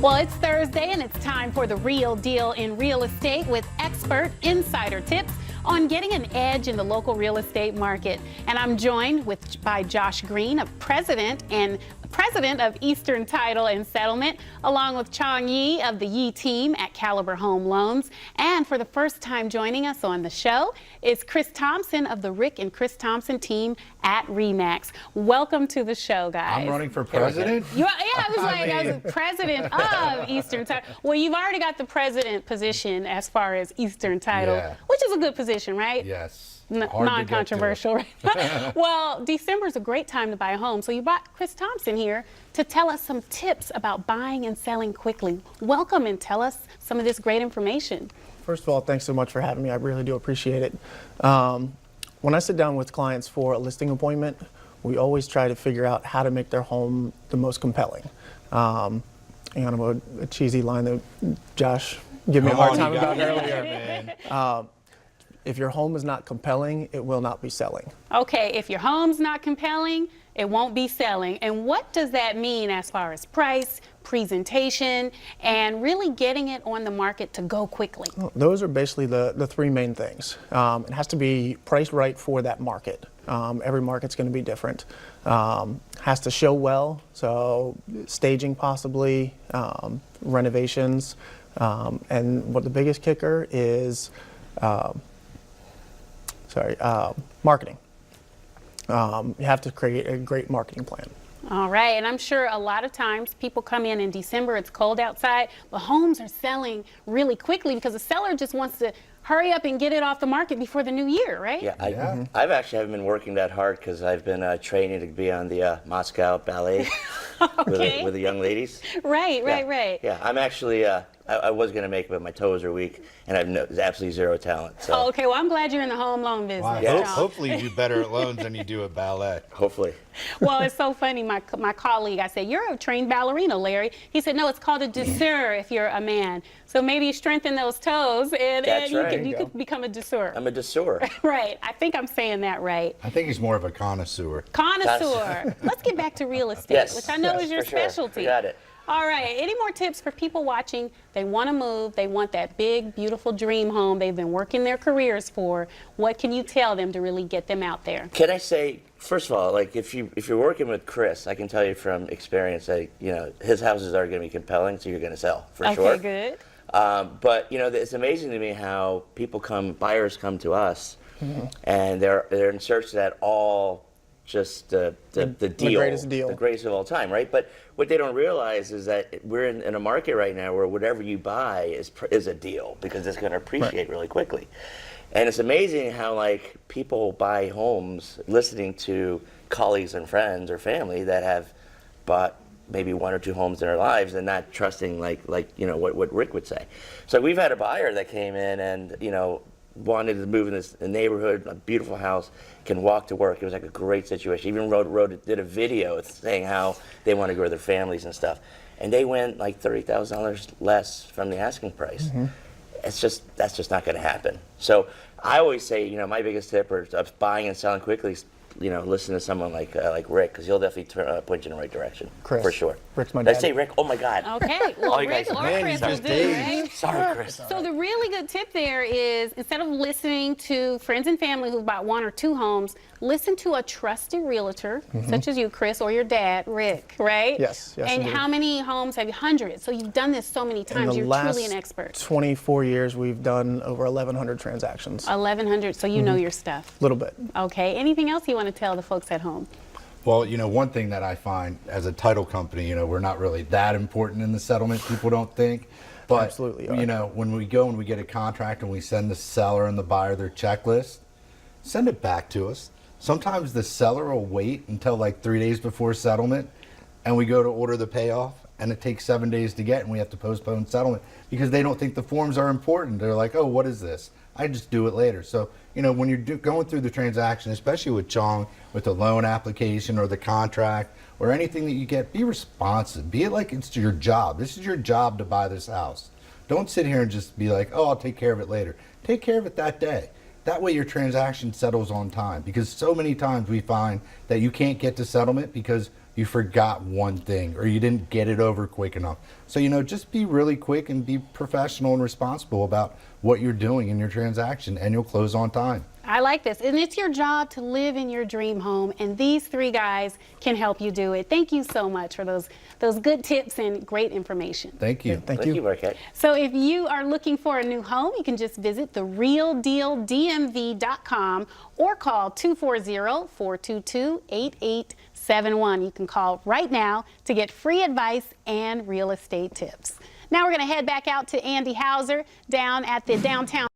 Well, it's Thursday and it's time for the Real Deal in Real Estate with expert insider tips on getting an edge in the local real estate market. And I'm joined by Josh Green, a president of Eastern Title and Settlement, along with Chong Yi of the Yi team at Caliber Home Loans. And for the first time joining us on the show is Chris Thompson of the Rick and Chris Thompson team at RE/MAX. Welcome to the show, guys. I'm running for president? I was president of Eastern Title. Well, you've already got the president position as far as Eastern Title, which is a good position, right? Yes. Non-controversial, right? Well, December is a great time to buy a home, so you brought Chris Thompson here to tell us some tips about buying and selling quickly. Welcome and tell us some of this great information. First of all, thanks so much for having me. I really do appreciate it. When I sit down with clients for a listing appointment, we always try to figure out how to make their home the most compelling. And a cheesy line that Josh gave me a hard time about earlier. Man. If your home is not compelling, it will not be selling. Okay, if your home's not compelling, it won't be selling. And what does that mean as far as price, presentation, and really getting it on the market to go quickly? Those are basically the three main things. It has to be priced right for that market. Every market's going to be different. Has to show well, so staging possibly, renovations, and what the biggest kicker is marketing. You have to create a great marketing plan. All right, and I'm sure a lot of times people come in December, it's cold outside, but homes are selling really quickly because the seller just wants to hurry up and get it off the market before the new year, right? Yeah, I've actually haven't been working that hard because I've been training to be on the Moscow Ballet with the young ladies. Right. Yeah, I'm actually, I was going to make it, but my toes are weak, and I have absolutely zero talent. So. Oh, okay, well, I'm glad you're in the home loan business. Wow. Yes. Hopefully you do better at loans than you do at ballet. Hopefully. Well, it's so funny. My colleague, I said, you're a trained ballerina, Larry. He said, no, it's called a douceur if you're a man. So maybe you strengthen those toes and you could become a douceur. I'm a douceur. Right. I think I'm saying that right. I think he's more of a connoisseur. Connoisseur. Let's get back to real estate, which I know is your specialty. Sure. Got it. All right. Any more tips for people watching? They want to move. They want that big, beautiful dream home they've been working their careers for. What can you tell them to really get them out there? Can I say, first of all, like if you're working with Chris, I can tell you from experience that his houses are going to be compelling, so you're going to sell for sure. Okay, good. But it's amazing to me how buyers come to us, and they're in search of that all. Just the greatest deal. The greatest of all time, right? But what they don't realize is that we're in a market right now where whatever you buy is a deal because it's going to appreciate really quickly. And it's amazing how people buy homes listening to colleagues and friends or family that have bought maybe one or two homes in their lives and not trusting what Rick would say. So we've had a buyer that came in and wanted to move in this neighborhood, a beautiful house, can walk to work. It was like a great situation. Even did a video saying how they want to grow their families and stuff. And they went like $30,000 less from the asking price. That's just not going to happen. So I always say, my biggest tip of buying and selling quickly is, listen to someone like Rick, because he'll definitely point you in the right direction. Chris. For sure. Rick's my Did dad. I say Rick? Oh my God. Okay. Well, Rick or Chris will do, right? Sorry, Chris. So the really good tip there is instead of listening to friends and family who've bought one or two homes, listen to a trusted realtor, such as you, Chris, or your dad, Rick, right? Yes. And indeed. how many homes have you? Hundreds. So you've done this so many times. You're truly an expert. 24 years, we've done over 1,100 transactions. 1,100. So you know your stuff. A little bit. Okay. Anything else you want to tell the folks at home? Well, one thing that I find as a title company, we're not really that important in the settlement, people don't think. But, absolutely when we go and we get a contract and we send the seller and the buyer their checklist, send it back to us. Sometimes the seller will wait until like 3 days before settlement and we go to order the payoff and it takes 7 days to get and we have to postpone settlement because they don't think the forms are important. They're like, oh, what is this? I just do it later. So, when you're going through the transaction, especially with Chong, with the loan application or the contract or anything that you get, be responsive. Be it like it's your job. This is your job to buy this house. Don't sit here and just be like, oh, I'll take care of it later. Take care of it that day. That way your transaction settles on time because so many times we find that you can't get to settlement because you forgot one thing or you didn't get it over quick enough. So, just be really quick and be professional and responsible about what you're doing in your transaction, and you'll close on time. I like this. And it's your job to live in your dream home, and these three guys can help you do it. Thank you so much for those good tips and great information. Thank you. Thank you. Marquette. So if you are looking for a new home, you can just visit therealdealdmv.com or call 240-422-8871. You can call right now to get free advice and real estate tips. Now we're going to head back out to Andy Hauser down at the downtown